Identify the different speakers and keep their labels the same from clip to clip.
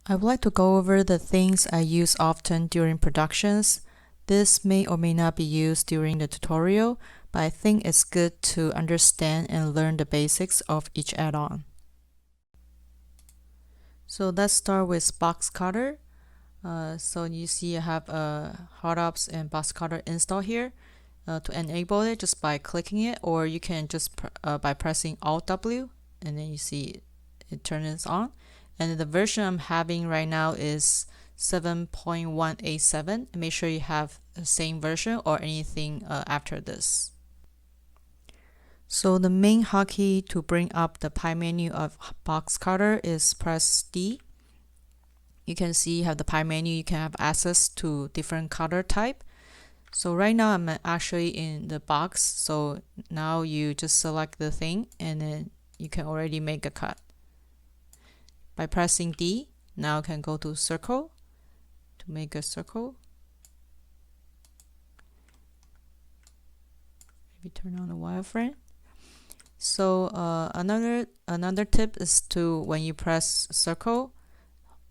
Speaker 1: I would like to go over the things I use often during productions. This may or may not be used during the tutorial, but I think it's good to understand and learn the basics of each add-on. So let's start with box cutter. So you see I have Hardops and box cutter installed here. To enable it just by clicking it, or you can just by pressing Alt W, and then you see it turns on. And the version I'm having right now is 7.187. Make sure you have the same version or anything after this. So the main hotkey to bring up the pie menu of box cutter is press D. You can see you have the pie menu. You can have access to different cutter type. So right now I'm actually in the box. So now you just select the thing and then you can already make a cut. By pressing D, now you can go to circle to make a circle. Maybe turn on the wireframe. So another tip is to, when you press circle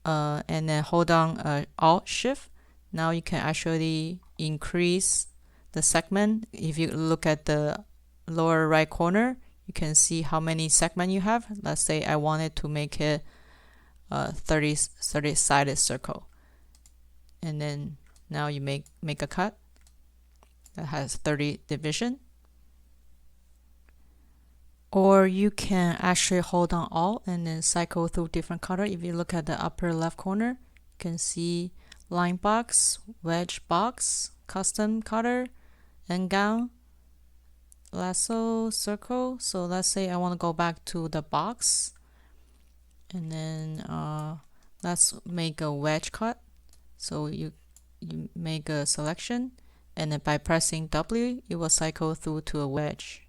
Speaker 1: and then hold down Alt Shift, now you can actually increase the segment. If you look at the lower right corner, you can see how many segments you have. Let's say I wanted to make it 30-sided circle, and then now you make a cut that has 30 division. Or you can actually hold on Alt and then cycle through different color. If you look at the upper left corner, you can see line box, wedge box, custom cutter, end gown, lasso, circle. So let's say I want to go back to the box, and then let's make a wedge cut. So you make a selection, and then by pressing W, it will cycle through to a wedge.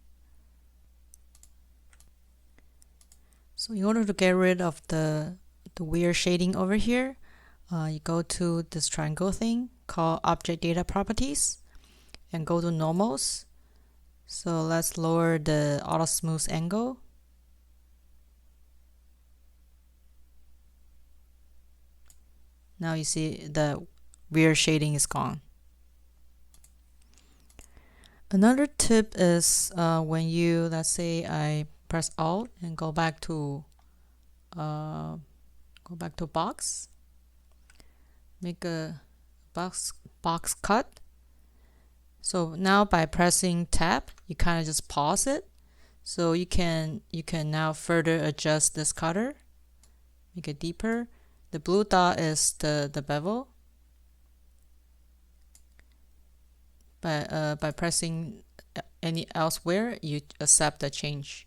Speaker 1: So in order to get rid of the weird shading over here, you go to this triangle thing called Object Data Properties and go to Normals. So let's lower the Auto Smooth angle. Now you see the weird shading is gone. Another tip is when you, let's say I press Alt and go back to box, make a box cut. So now by pressing tab, you kind of just pause it. So you can now further adjust this cutter, make it deeper. The blue dot is the bevel. By pressing any elsewhere, you accept the change.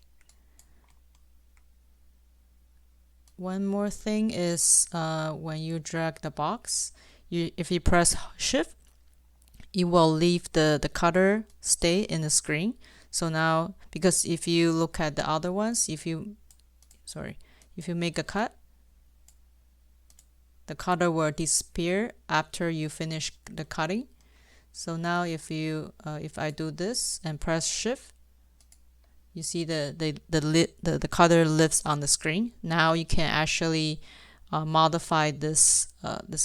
Speaker 1: One more thing is when you drag the box, if you press Shift, it will leave the cutter stay in the screen. So now, because if you look at the other ones, if you make a cut, the cutter will disappear after you finish the cutting. So now if I do this and press Shift, you see the cutter lifts on the screen. Now you can actually modify this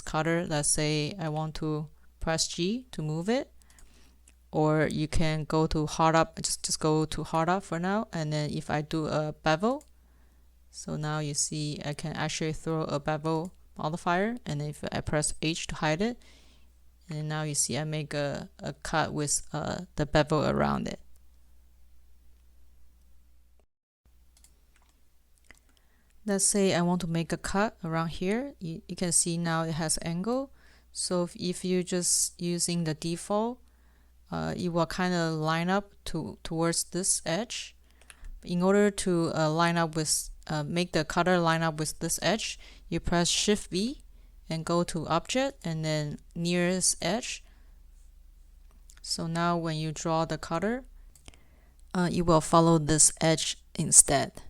Speaker 1: cutter. Let's say I want to press G to move it, or you can go to hard up. Just go to hard up for now, and then if I do a bevel, so now you see I can actually throw a bevel modifier, and if I press H to hide it, and now you see I make a cut with the bevel around it. Let's say I want to make a cut around here. You can see now it has angle. So if you're just using the default, it will kind of line up towards this edge. In order to line up with make the cutter line up with this edge, you press Shift V and go to Object and then nearest edge. So now when you draw the cutter, it will follow this edge instead.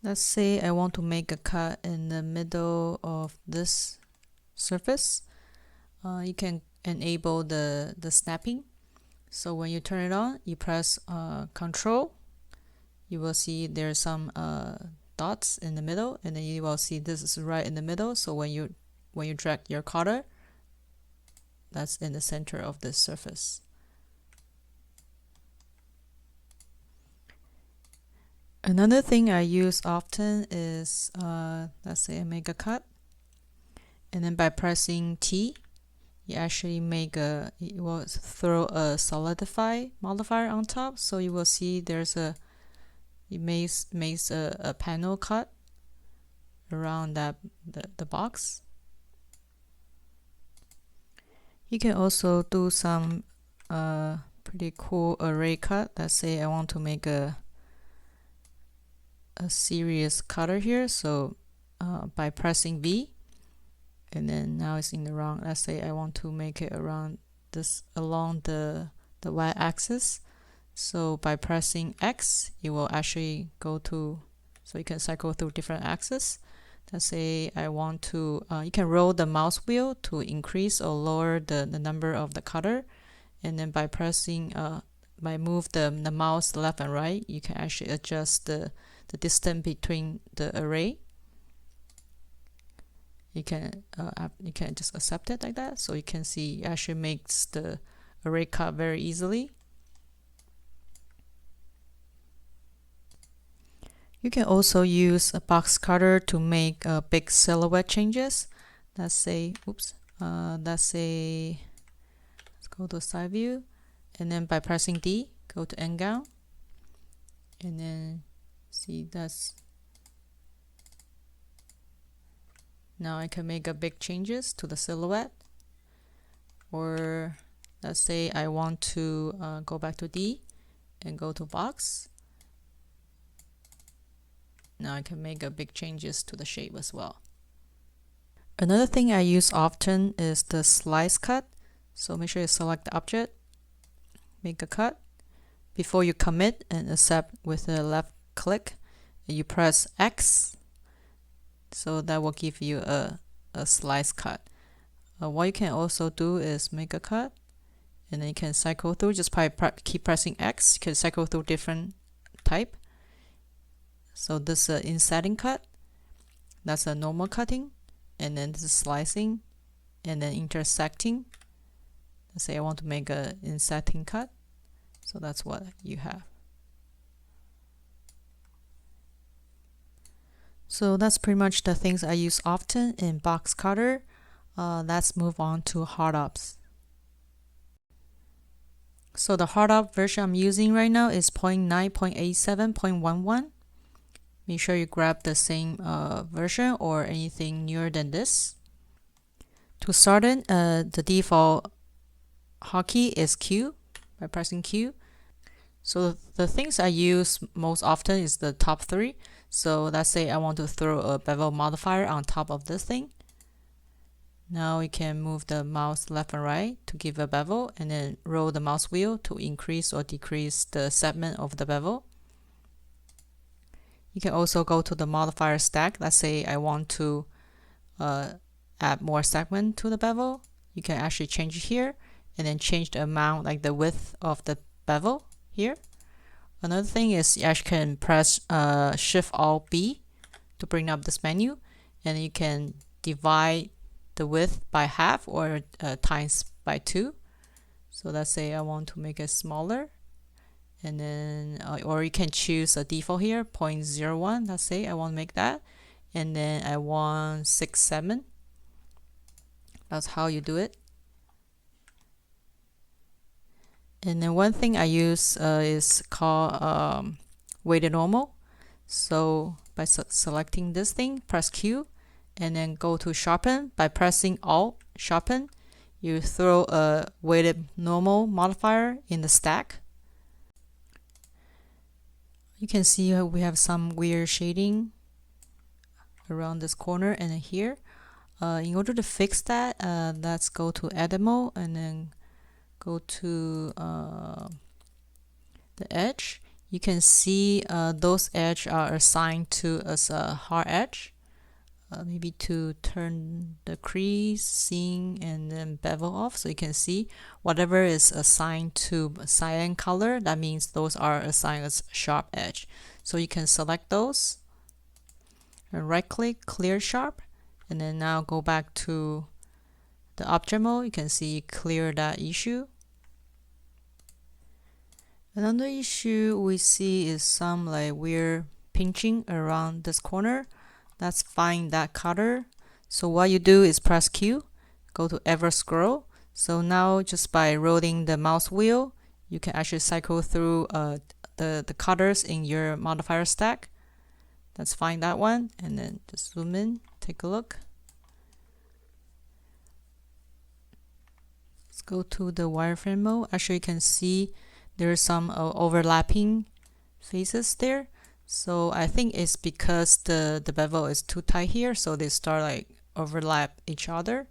Speaker 1: Let's say I want to make a cut in the middle of this surface. You can enable the snapping. So when you turn it on, you press Control. You will see there's some dots in the middle, and then you will see this is right in the middle. So when you drag your cutter, that's in the center of the surface. Another thing I use often is let's say I make a cut, and then by pressing T, you actually it will throw a solidify modifier on top. So you will see it makes a panel cut around the box. You can also do some pretty cool array cut. Let's say I want to make a series cutter here. So by pressing V, and then now it's in the wrong. Let's say I want to make it around this along the y-axis. So by pressing X, it will actually go to, so you can cycle through different axes. Let's say I want to, you can roll the mouse wheel to increase or lower the number of the cutter. And then by pressing, by move the mouse left and right, you can actually adjust the distance between the array. You can just accept it like that. So you can see it actually makes the array cut very easily. You can also use a box cutter to make big silhouette changes. Let's say, let's go to side view, and then by pressing D, go to end gown, and then see now I can make a big changes to the silhouette. Or let's say I want to go back to D and go to box. Now I can make a big changes to the shape as well. Another thing I use often is the slice cut. So make sure you select the object, make a cut. Before you commit and accept with the left click, you press X. So that will give you a slice cut. What you can also do is make a cut, and then you can cycle through just by keep pressing X. You can cycle through different type. So this is insetting cut, that's a normal cutting, and then this is slicing, and then intersecting. Let's say I want to make a insetting cut, so that's what you have. So that's pretty much the things I use often in box cutter. Let's move on to hard ops. So the hard op version I'm using right now is 0.9.87.11. Make sure you grab the same version or anything newer than this. To start it, the default hotkey is Q, by pressing Q. So the things I use most often is the top three. So let's say I want to throw a bevel modifier on top of this thing. Now we can move the mouse left and right to give a bevel, and then roll the mouse wheel to increase or decrease the segment of the bevel. You can also go to the modifier stack. Let's say I want to add more segment to the bevel. You can actually change it here, and then change the amount, like the width of the bevel here. Another thing is you actually can press Shift-Alt-B to bring up this menu, and you can divide the width by half or times by 2. So let's say I want to make it smaller, and then or you can choose a default here, 0.01. Let's say I want to make that, and then I want 6.7. That's how you do it. And then one thing I use is called weighted normal. So by selecting this thing, press Q, and then go to sharpen. By pressing Alt sharpen, you throw a weighted normal modifier in the stack. You can see we have some weird shading around this corner and then here. In order to fix that, let's go to edit mode and then go to the edge. You can see those edges are assigned to as a hard edge. Maybe to turn the crease, seam, and then bevel off. So you can see whatever is assigned to cyan color, that means those are assigned as sharp edge. So you can select those and right click, clear sharp, and then now go back to the object mode. You can see clear that issue. Another issue we see is some like weird pinching around this corner. Let's find that color. So what you do is press Q, go to ever scroll. So now just by rolling the mouse wheel, you can actually cycle through the colors in your modifier stack. Let's find that one and then just zoom in, take a look. Let's go to the wireframe mode. Actually, you can see there's some overlapping faces there. So I think it's because the bevel is too tight here, so they start like overlap each other.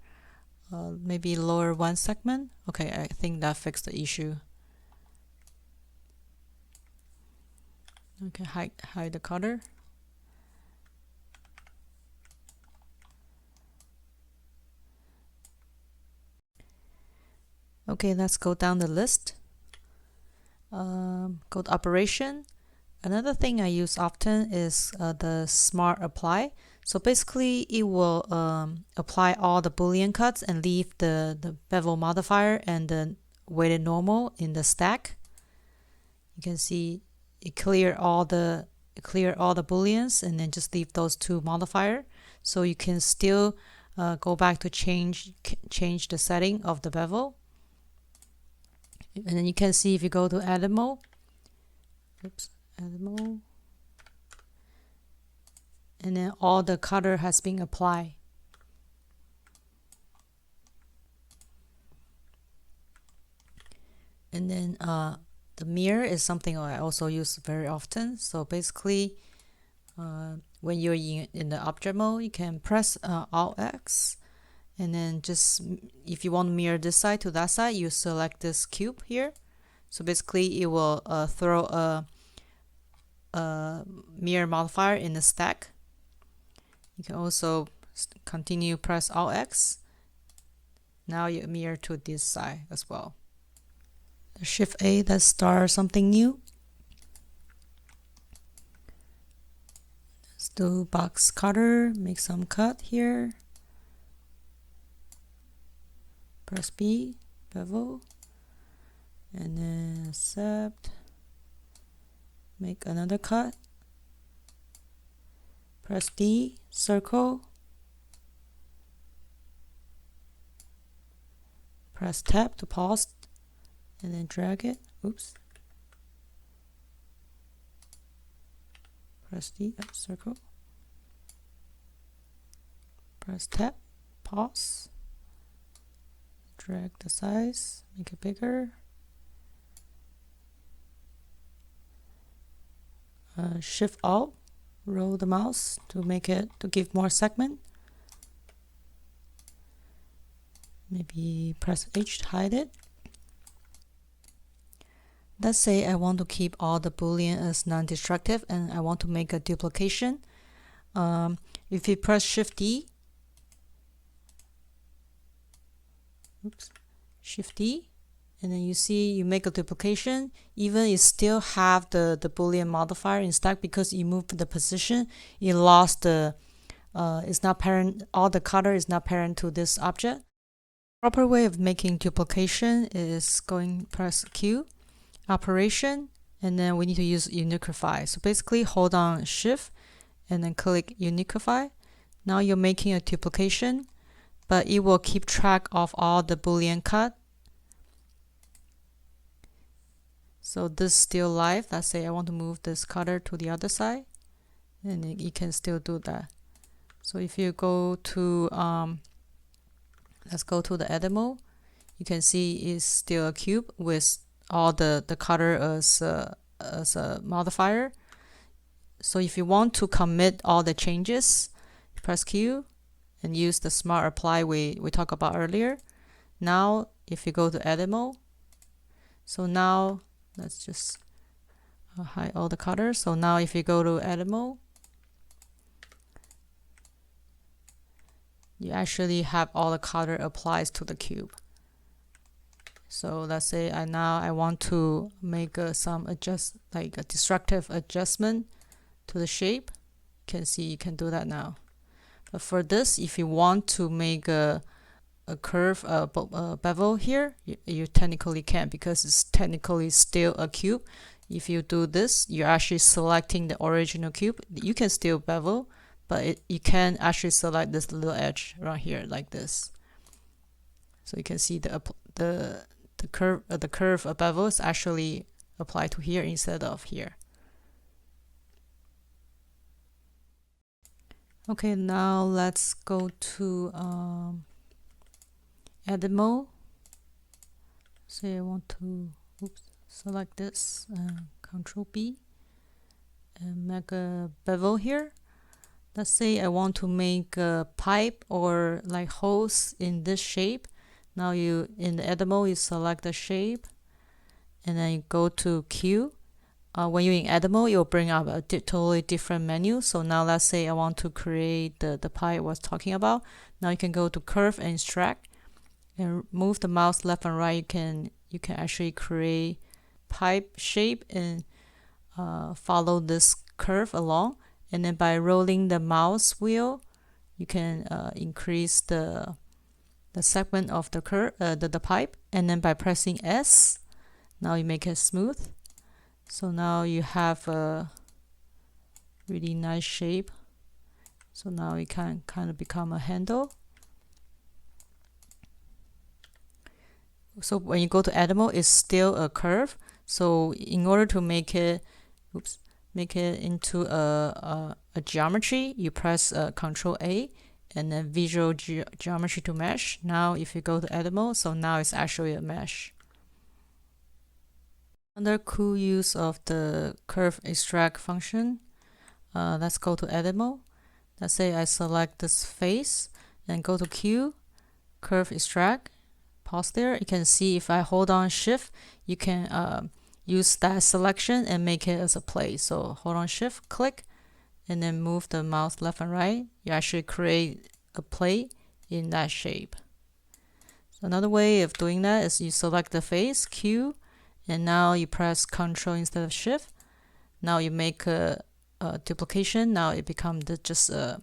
Speaker 1: Maybe lower one segment. Okay, I think that fixed the issue. Okay, hide the color. Okay, let's go down the list. Go to operation. Another thing I use often is the smart apply. So basically it will apply all the boolean cuts and leave the bevel modifier and the weighted normal in the stack. You can see it clear all the booleans and then just leave those two modifier. So you can still go back to change the setting of the bevel. And then you can see if you go to edit mode, and then all the color has been applied. And then the mirror is something I also use very often. So basically when you're in the object mode, you can press Alt X, and then just if you want to mirror this side to that side, you select this cube here. So basically it will throw a mirror modifier in the stack. You can also continue press Alt X. Now you mirror to this side as well. Shift A, let's start something new. Let's do box cutter, make some cut here. Press B, bevel, and then accept, make another cut, press D, circle, press tab to pause, and then drag it, oops, press D, circle, press tab, pause, drag the size, make it bigger, Shift Alt, roll the mouse to give more segment. Maybe press H to hide it. Let's say I want to keep all the boolean as non-destructive and I want to make a duplication. If you press Shift D, Shift D, and then you see you make a duplication, even you still have the boolean modifier in stack because you moved the position, it lost the it's not parent, all the color is not parent to this object. Proper way of making duplication is press Q, operation, and then we need to use uniquify. So basically hold on Shift and then click uniquify. Now you're making a duplication, but it will keep track of all the boolean cut. So this is still live. Let's say I want to move this cutter to the other side, and you can still do that. So if you go to let's go to the edit mode, you can see it's still a cube with all the cutter as a modifier. So if you want to commit all the changes, press Q and use the smart apply we talked about earlier. Now if you go to edit mode, so now let's just hide all the cutters. So now if you go to edit mode, you actually have all the cutter applies to the cube. So let's say I want to make some like a destructive adjustment to the shape. can see you can do that now. But for this, if you want to make a curve bevel here, you technically can, because it's technically still a cube. If you do this, you're actually selecting the original cube. You can still bevel, but you can actually select this little edge right here like this. So you can see the curve of bevel is actually applied to here instead of here. Okay, now let's go to edit mode. Say I want to select this, Control B, and make a bevel here. Let's say I want to make a pipe or like holes in this shape. Now you, in the edit mode, you select the shape, and then you go to Q. When you're in edit mode, you'll bring up a totally different menu. So now let's say I want to create the pipe I was talking about. Now you can go to curve and extract, and move the mouse left and right. You can actually create pipe shape and follow this curve along. And then by rolling the mouse wheel, you can increase the segment of the curve, the pipe. And then by pressing S, now you make it smooth. So now you have a really nice shape. So now it can kind of become a handle. So when you go to edit mode, it's still a curve. So in order to make it, into a geometry, you press Control A and then Visual Geometry to mesh. Now if you go to edit mode, so now it's actually a mesh. Another cool use of the curve extract function, let's go to edit mode. Let's say I select this face and go to Q, curve extract, pause there. You can see if I hold on shift, you can use that selection and make it as a plate. So hold on shift, click, and then move the mouse left and right. You actually create a plate in that shape. So another way of doing that is you select the face, Q, and now you press Control instead of Shift. Now you make a duplication. Now it becomes just a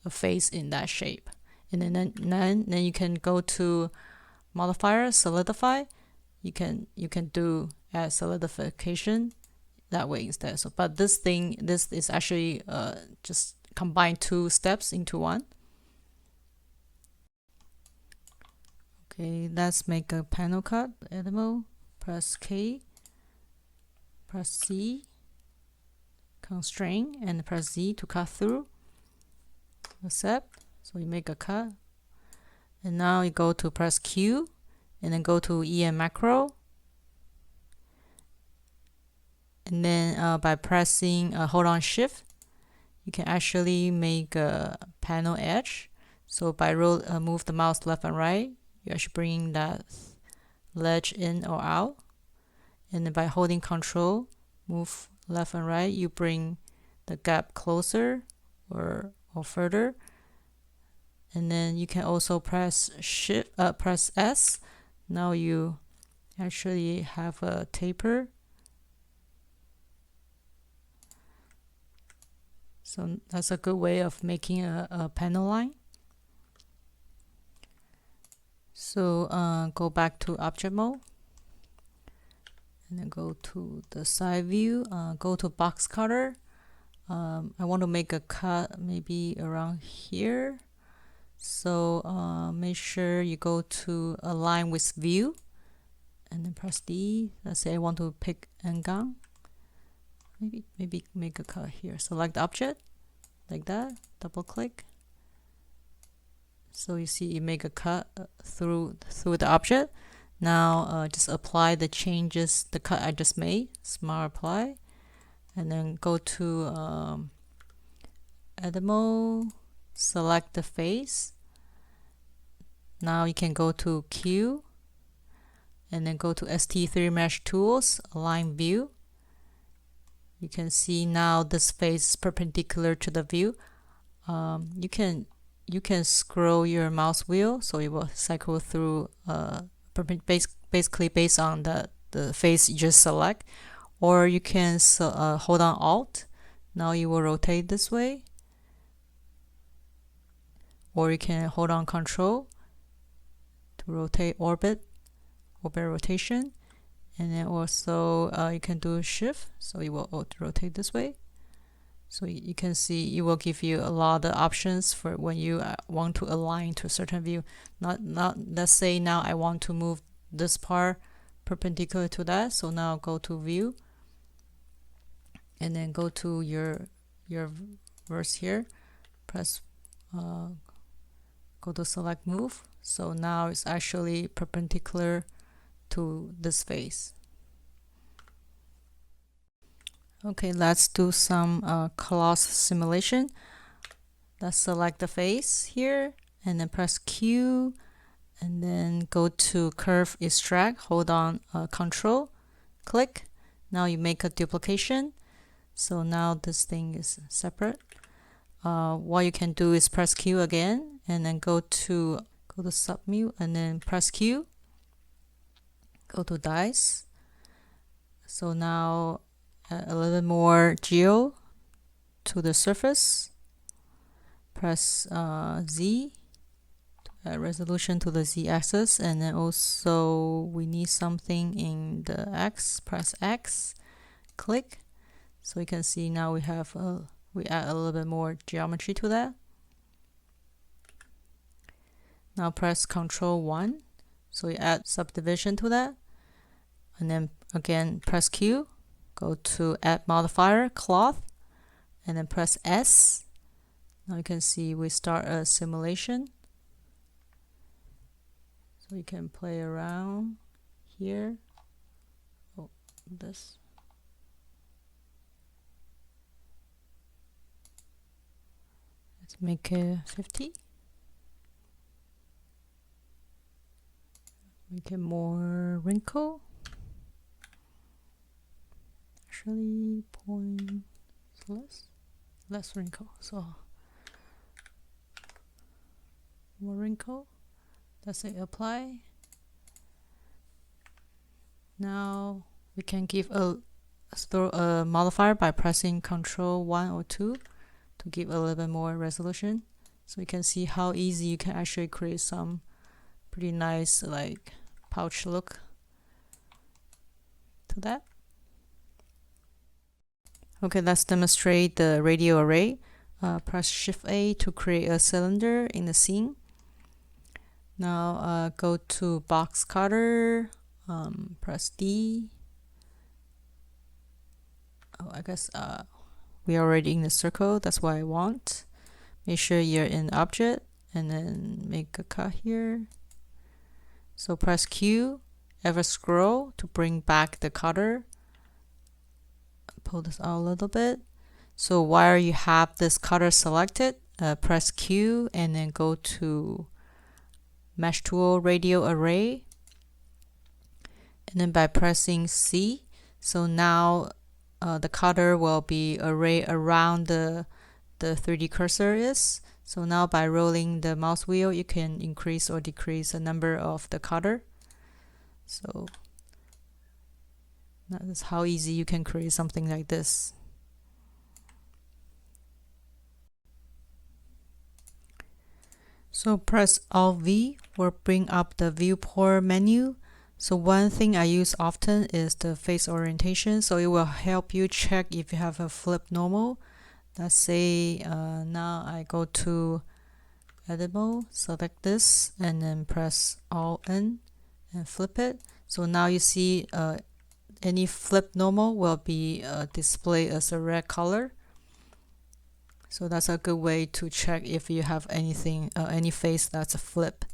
Speaker 1: face in that shape. And then you can go to modifier, solidify. You can do add solidification that way instead. So, but this is actually just combine two steps into one. Okay, let's make a panel cut. Edit mode. Press K, press C, constrain, and press Z to cut through. Accept. So you make a cut. And now you go to press Q, and then go to EM macro. And then by pressing hold on shift, you can actually make a panel edge. So by move the mouse left and right, you actually bring that ledge in or out. And then by holding Control, move left and right, you bring the gap closer or further. And then you can also press press S. Now you actually have a taper. So that's a good way of making a panel line. So go back to object mode, and then go to the side view, go to box cutter. I want to make a cut maybe around here. So make sure you go to align with view, and then press D. Let's say I want to pick Ngang. Maybe make a cut here. Select the object like that, double click. So you see you make a cut through the object. Now just apply the changes, the cut I just made, Smart Apply, and then go to edit mode, select the face. Now you can go to Q, and then go to ST3 Mesh Tools, Align View. You can see now this face is perpendicular to the view. You can scroll your mouse wheel, so it will cycle through basically based on the face you just select, or you can hold on Alt. Now you will rotate this way, or you can hold on Control to rotate orbit rotation, and then also you can do Shift, so it will rotate this way. So you can see it will give you a lot of options for when you want to align to a certain view. Not let's say now I want to move this part perpendicular to that. So now go to View, and then go to your verse here. Press go to Select Move. So now it's actually perpendicular to this face. Okay, let's do some cloth simulation. Let's select the face here, and then press Q, and then go to Curve Extract, hold on Control, click. Now you make a duplication. So now this thing is separate. What you can do is press Q again, and then go to Submute, and then press Q. Go to Dice. So now a little bit more geo to the surface. Press Z, resolution to the Z axis, and then also we need something in the X. Press X, click. So you can see now we have we add a little bit more geometry to that. Now press Ctrl 1, so you add subdivision to that, and then again press Q. Go to Add Modifier, Cloth, and then press S. Now you can see we start a simulation. So you can play around here. Oh, this. Let's make it 50. Make it more wrinkle. Actually, point less wrinkle. So more wrinkle. Let's say apply. Now we can give throw a modifier by pressing Ctrl 1 or 2 to give a little bit more resolution. So you can see how easy you can actually create some pretty nice like pouch look to that. Okay, let's demonstrate the radio array. Press Shift A to create a cylinder in the scene. Now go to Box Cutter, press D. Oh, I guess we are already in the circle, that's what I want. Make sure you're in Object, and then make a cut here. So press Q, ever scroll to bring back the cutter. Pull this out a little bit. So while you have this cutter selected, press Q and then go to Mesh Tool, Radio Array, and then by pressing C, so now the cutter will be arrayed around the 3D cursor is. So now by rolling the mouse wheel, you can increase or decrease the number of the cutter. So that is how easy you can create something like this. So press Alt V or bring up the viewport menu. So one thing I use often is the face orientation. So it will help you check if you have a flip normal. Let's say now I go to Edit Mode, select this, and then press Alt N and flip it. So now you see any flip normal will be displayed as a red color. So that's a good way to check if you have anything, any face that's a flip.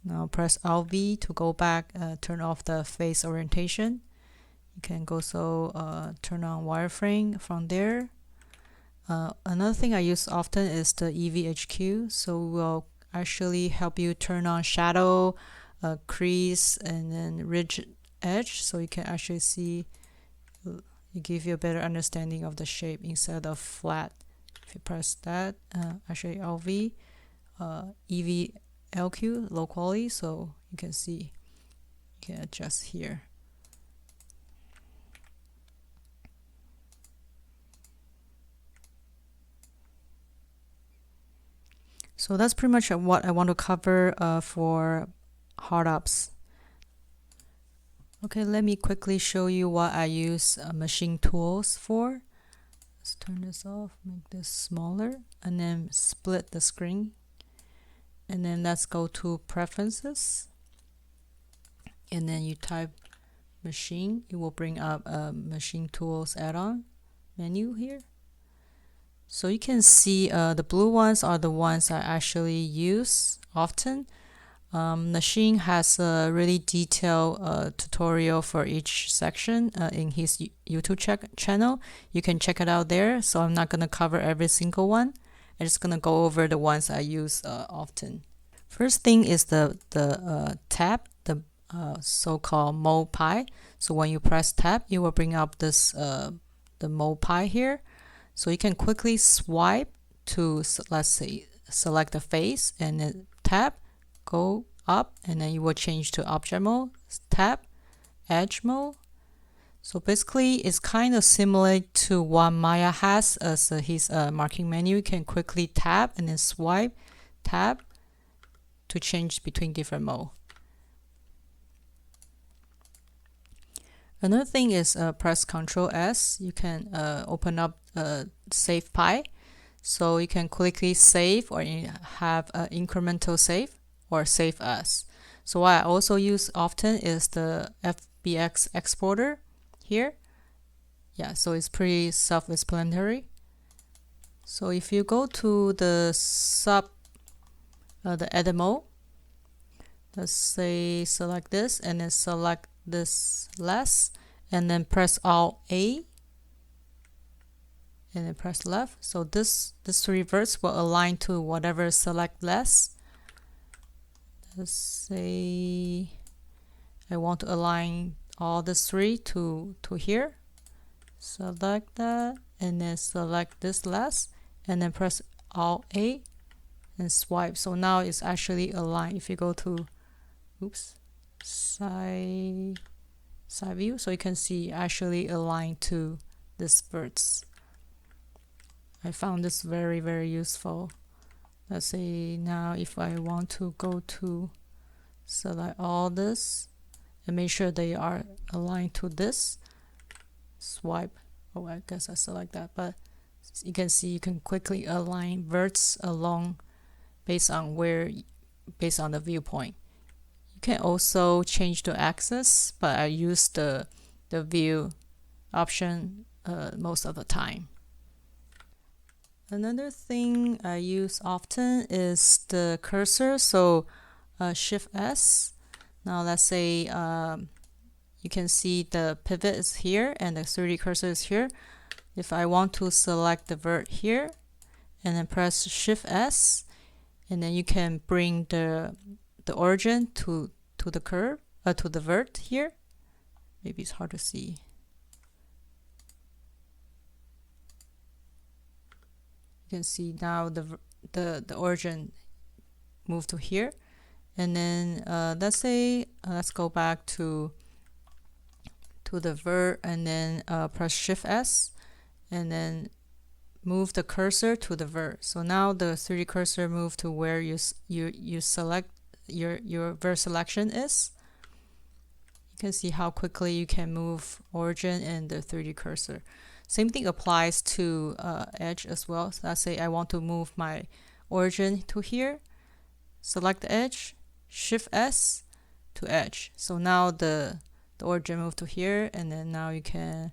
Speaker 1: Now press Alt V to go back, turn off the face orientation. You can also turn on wireframe from there. Another thing I use often is the EVHQ. So it will actually help you turn on shadow, crease, and then ridge edge. So you can actually see, it gives you a better understanding of the shape instead of flat. If you press that, actually LV, EVLQ, low quality, so you can see, you can adjust here. So that's pretty much what I want to cover for hard ops. Okay, let me quickly show you what I use machine tools for. Let's turn this off, make this smaller, and then split the screen. And then let's go to preferences. And then you type machine, it will bring up a machine tools add-on menu here. So you can see the blue ones are the ones I actually use often. Machine has a really detailed tutorial for each section in his YouTube channel. You can check it out there. So I'm not going to cover every single one. I'm just going to go over the ones I use often. First thing is the tab, the so-called mode pie. So when you press tab, it will bring up this the mode pie here. So you can quickly swipe to, let's say, select the face and then tab, go up, and then you will change to object mode, tab, edge mode. So basically it's kind of similar to what Maya has as his marking menu. You can quickly tab and then swipe, tab to change between different mode. Another thing is press Ctrl S. You can open up save pie. So you can quickly save or have an incremental save or save as. So what I also use often is the FBX exporter here. Yeah, so it's pretty self-explanatory. So if you go to the the edit mode, let's say select this and then select this less, and then press Alt A and then press left. So this reverse will align to whatever select less. Let's say I want to align all the three to here. Select that and then select this last and then press Alt A and swipe. So now it's actually aligned. If you go to side view, so you can see actually aligned to this birds. I found this very, very useful. Let's say now if I want to go to select all this and make sure they are aligned to this, swipe. Oh, I guess I select that, but you can see you can quickly align verts along based on the viewpoint. You can also change the axis, but I use the view option most of the time. Another thing I use often is the cursor. So Shift S. Now let's say you can see the pivot is here and the 3D cursor is here. If I want to select the vert here and then press Shift S, and then you can bring the origin to the curve, to the vert here. Maybe it's hard to see. You can see now the origin moved to here, and then let's say let's go back to the vert and then press Shift S, and then move the cursor to the vert. So now the 3D cursor moved to where you select your vert selection is. You can see how quickly you can move origin and the 3D cursor. Same thing applies to edge as well. So let's say I want to move my origin to here, select the edge, Shift S to edge. So now the origin moved to here, and then now you can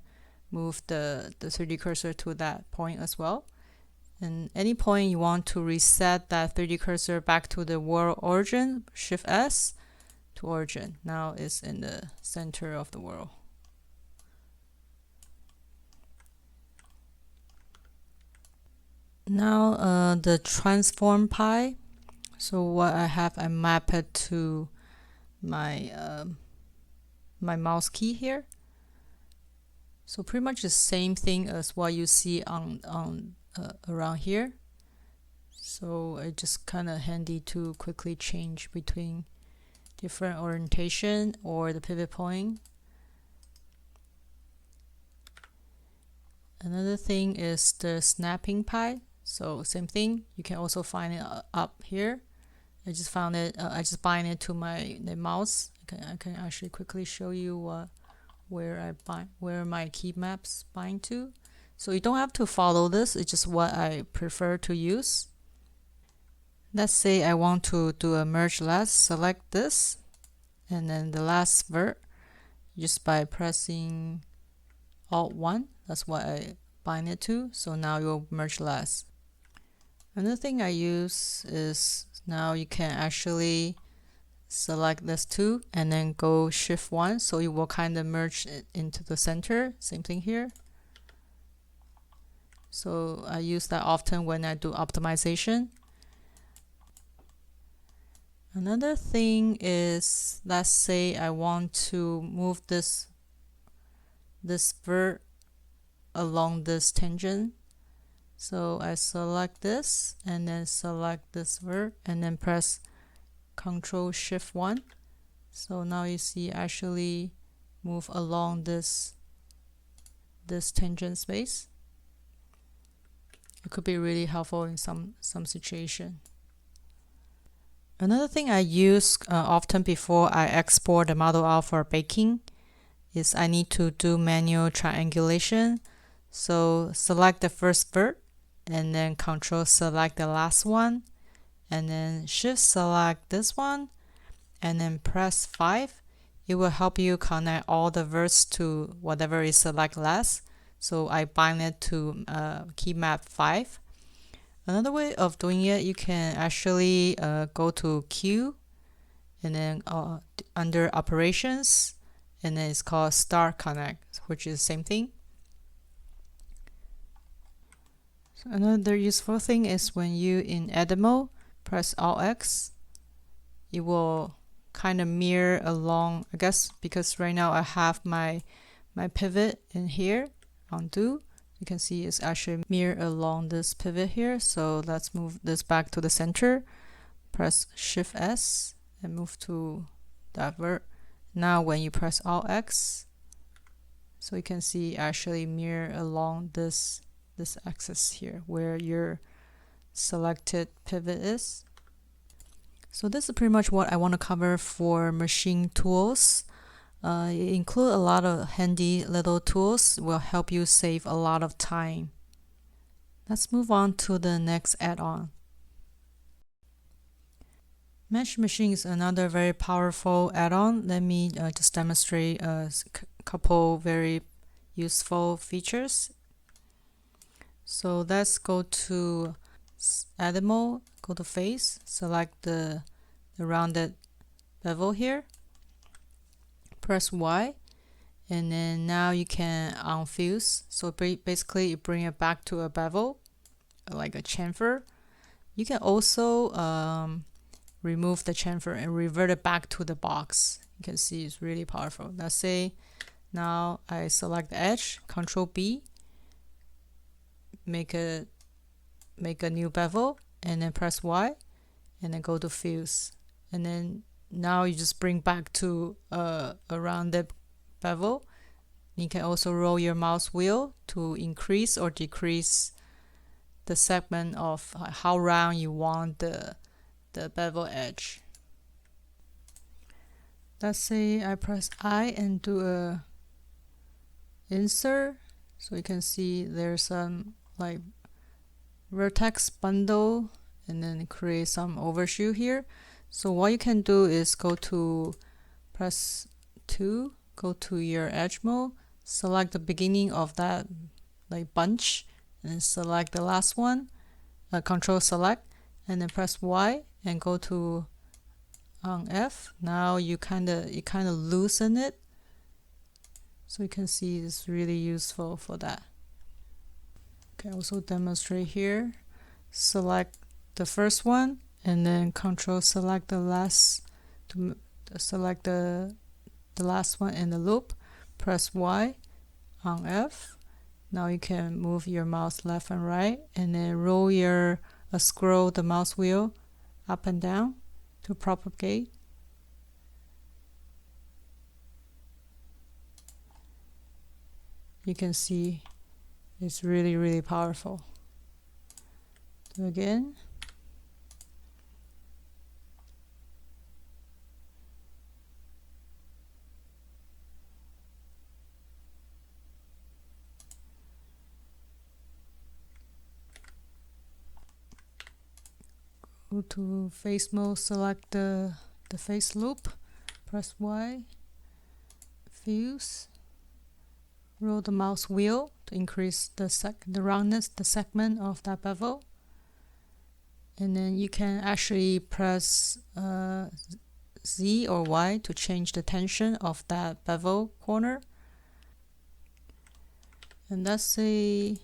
Speaker 1: move the 3D cursor to that point as well. And any point you want to reset that 3D cursor back to the world origin, Shift S to origin. Now it's in the center of the world. Now the transform pie. So what I have, I map it to my my mouse key here. So pretty much the same thing as what you see on around here. So it's just kind of handy to quickly change between different orientation or the pivot point. Another thing is the snapping pie. So same thing, you can also find it up here. I just found it, I just bind it to the mouse. I can actually quickly show you where my key maps bind to. So you don't have to follow this, it's just what I prefer to use. Let's say I want to do a merge last, select this, and then the last vert, just by pressing Alt-1, that's what I bind it to. So now you'll merge last. Another thing I use is now you can actually select this two and then go Shift 1, so you will kind of merge it into the center. Same thing here. So I use that often when I do optimization. Another thing is, let's say I want to move this vert along this tangent. So I select this and then select this vert and then press Ctrl Shift 1. So now you see actually move along this tangent space. It could be really helpful in some situation. Another thing I use often before I export the model out for baking is I need to do manual triangulation. So select the first vert and then Control select the last one and then Shift select this one and then press 5. It will help you connect all the verts to whatever is select last. So I bind it to key map 5. Another way of doing it, you can actually go to Q and then under operations, and then it's called Start Connect, which is the same thing. So another useful thing is when you in edit mode, press Alt X, it will kind of mirror along, I guess because right now I have my pivot in here, undo. You can see it's actually mirror along this pivot here. So let's move this back to the center. Press Shift S and move to that vert. Now when you press Alt X, so you can see actually mirror along this axis here where your selected pivot is. So this is pretty much what I want to cover for machine tools. It includes a lot of handy little tools, will help you save a lot of time. Let's move on to the next add-on. Mesh Machine is another very powerful add-on. Let me just demonstrate a couple very useful features. So let's go to Edit mode, go to Face, select the rounded bevel here. Press Y, and then now you can unfuse. So basically you bring it back to a bevel, like a chamfer. You can also remove the chamfer and revert it back to the box. You can see it's really powerful. Let's say now I select the edge, Control B, make a new bevel, and then press Y, and then go to fuse, and then now you just bring back to a rounded bevel. You can also roll your mouse wheel to increase or decrease the segment of how round you want the bevel edge. Let's say I press I and do a insert. So you can see there's some like vertex bundle and then create some overshoot here. So what you can do is go to press 2, go to your edge mode, select the beginning of that like bunch, and then select the last one, Control select, and then press Y and go to on F. Now you kind of loosen it, so you can see it's really useful for that. Okay, also demonstrate here. Select the first one and then Control select the last to select the last one in the loop. Press Y on F. Now you can move your mouse left and right, and then roll scroll the mouse wheel up and down to propagate. You can see it's really powerful. Do again. Go to face mode, select the face loop, press Y, fuse, roll the mouse wheel to increase the roundness, the segment of that bevel. And then you can actually press Z or Y to change the tension of that bevel corner. And let's say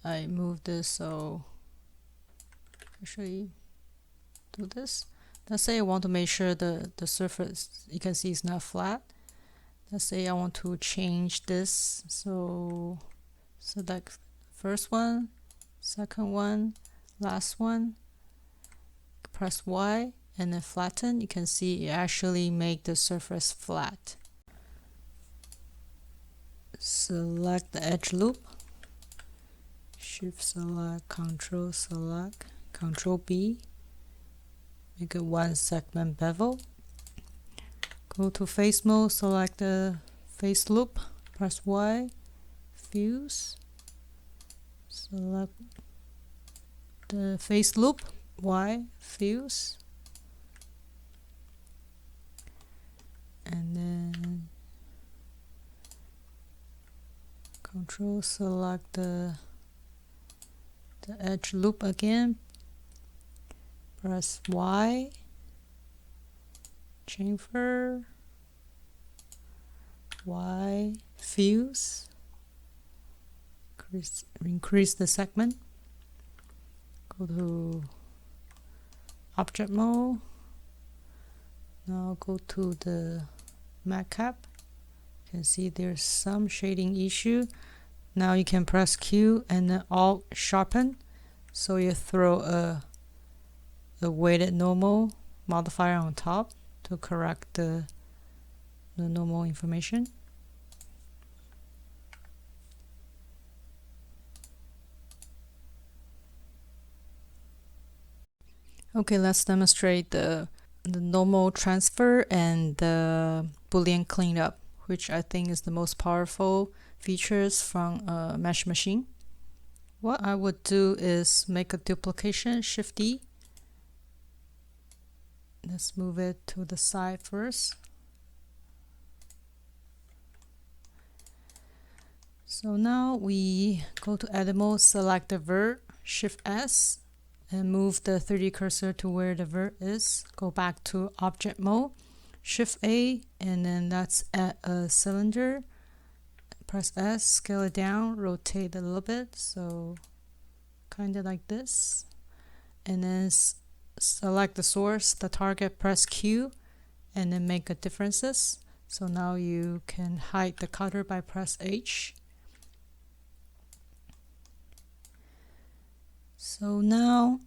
Speaker 1: I move this, so actually do this. Let's say I want to make sure the surface, you can see, is not flat. Let's say I want to change this, so select first one, second one, last one, press Y and then flatten. You can see it actually make the surface flat. Select the edge loop, shift select, control select, control B, make a one segment bevel. Go to face mode, select the face loop, press Y, fuse, select the face loop, Y, fuse, and then control select the edge loop again, press Y, chamfer, Y, fuse, increase the segment. Go to object mode. Now go to the matte cap. You can see there's some shading issue. Now you can press Q and then Alt sharpen. So you throw a weighted normal modifier on top to correct the normal information. Okay, let's demonstrate the normal transfer and the Boolean cleanup, which I think is the most powerful features from a mesh machine. What I would do is make a duplication, Shift D. Let's move it to the side first. So now we go to edit mode, select the vert, Shift S, and move the 3D cursor to where the vert is. Go back to object mode, Shift A, and then that's at a cylinder. Press S, scale it down, rotate a little bit, so kind of like this. And then select the source, the target, press Q, and then make a differences. So now you can hide the cutter by press H. So now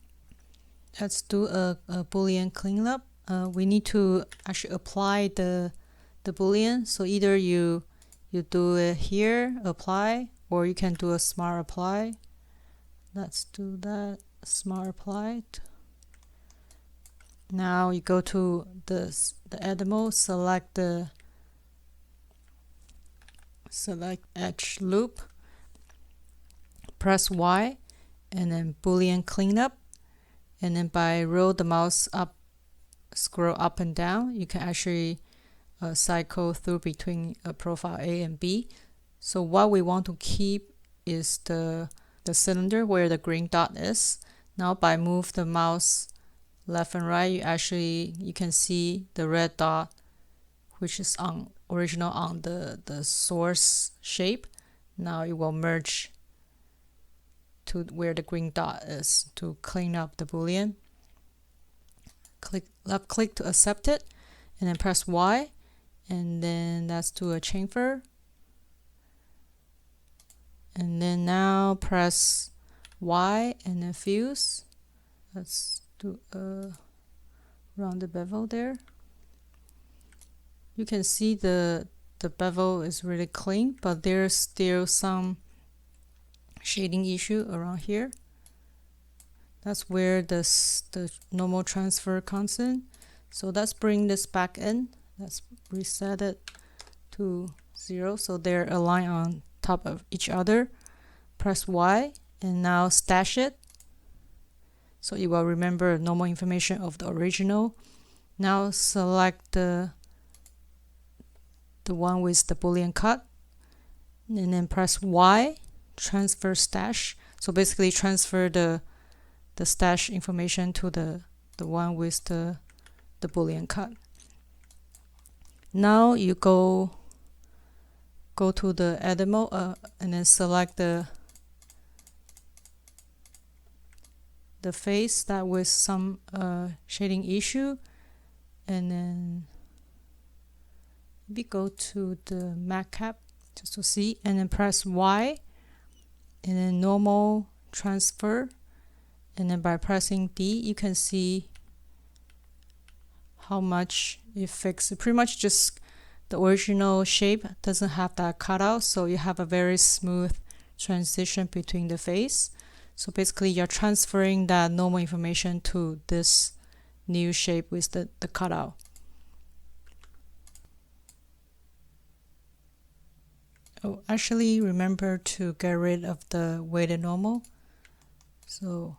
Speaker 1: let's do a Boolean cleanup. We need to actually apply the Boolean. So either you do it here, apply, or you can do a smart apply. Let's do that, smart apply. Now you go to the edit mode, select edge loop, press Y, and then Boolean cleanup, and then by roll the mouse up, scroll up and down, you can actually cycle through between profile A and B. So what we want to keep is the cylinder where the green dot is. Now by move the mouse left and right, you can see the red dot, which is original on the source shape. Now it will merge to where the green dot is to clean up the Boolean. Left click to accept it, and then press Y, and then let's do a chamfer. And then now press Y and then fuse. Let's do a rounded bevel there. You can see the bevel is really clean, but there's still some shading issue around here. That's where the normal transfer comes in. So let's bring this back in. Let's reset it to 0 so they're aligned on top of each other. Press Y and now stash it. So you will remember normal information of the original. Now select the one with the Boolean cut, and then press Y, transfer stash. So basically transfer the stash information to the one with the Boolean cut. Now you go to the edit mode and then select the face that with some shading issue, and then maybe go to the max cap just to see, and then press Y and then normal transfer, and then by pressing D you can see how much it fixes. Pretty much just the original shape doesn't have that cutout, so you have a very smooth transition between the face. So basically you're transferring that normal information to this new shape with the cutout. Oh, actually remember to get rid of the weighted normal. So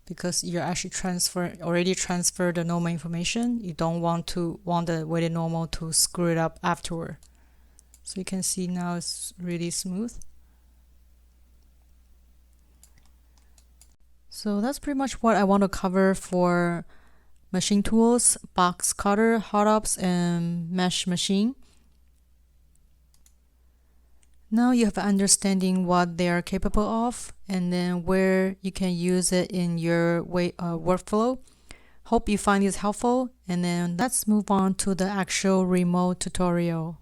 Speaker 1: because you're actually already transferred the normal information, you don't want the weighted normal to screw it up afterward. So you can see now it's really smooth. So that's pretty much what I want to cover for machine tools, box cutter, hot ops, and mesh machine. Now you have an understanding what they are capable of, and then where you can use it in your workflow. Hope you find this helpful, and then let's move on to the actual remote tutorial.